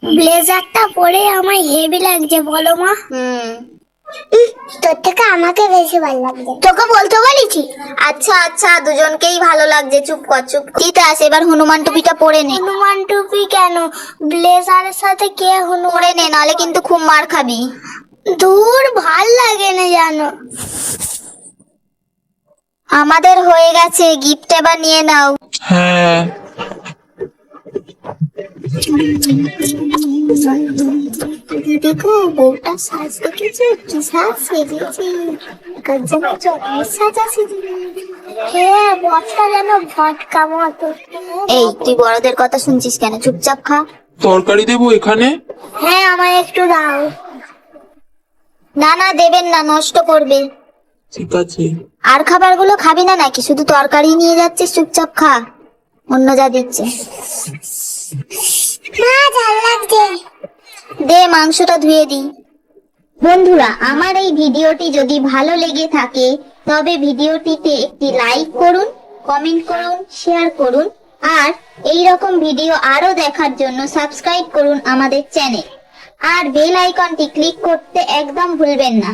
ব্লেজারটা পরে আমার হেভি লাগছে, বলো মা। তোর থেকে আমাকে বেশি ভালো লাগছে। তোকে বলতে বলেছি। আচ্ছা আচ্ছা, দুজনকেই ভালো লাগছে, চুপ কর চুপ। তিতাস, এবার হনুমান টুপিটা পরে নে। হনুমান টুপি কেন? ব্লেজারের সাথে কে হনুমান? পরে নে, নাহলে কিন্তু খুব মার খাবি। দূর, ভাল লাগে না জানো। আমাদের হয়ে গেছে, গিফট এবার নিয়ে নাও। হ্যাঁ, দেখো বউটা সাজ দেখেছো, কি সাজ সেজেছে। গজবের জলের সাজা সেজেছে। হ্যাঁ, বরটা যেন ভটকা মতো। এই, তুই বড়দের কথা শুনছিস কেন? চুপচাপ খা। তরকারি দেবো এখানে? হ্যাঁ, আমায় একটু দাও। না না, দেবেন না, নষ্ট করবে। ঠিক আছে। আর খাবারগুলো খাবি না নাকি? শুধু তরকারি নিয়ে যাচ্ছিস, চুপচাপ খা। অন্য যা দিচ্ছে মা, ঝাল লাগছে। দে, মাংসটা ধুয়ে দি। বন্ধুরা, আমার এই ভিডিওটি যদি ভালো লেগে থাকে তবে ভিডিওটিতে একটি লাইক করুন, কমেন্ট করুন, শেয়ার করুন, আর এই রকম ভিডিও আরো দেখার জন্য সাবস্ক্রাইব করুন আমাদের চ্যানেল, আর বেল আইকনটি ক্লিক করতে একদম ভুলবেন না।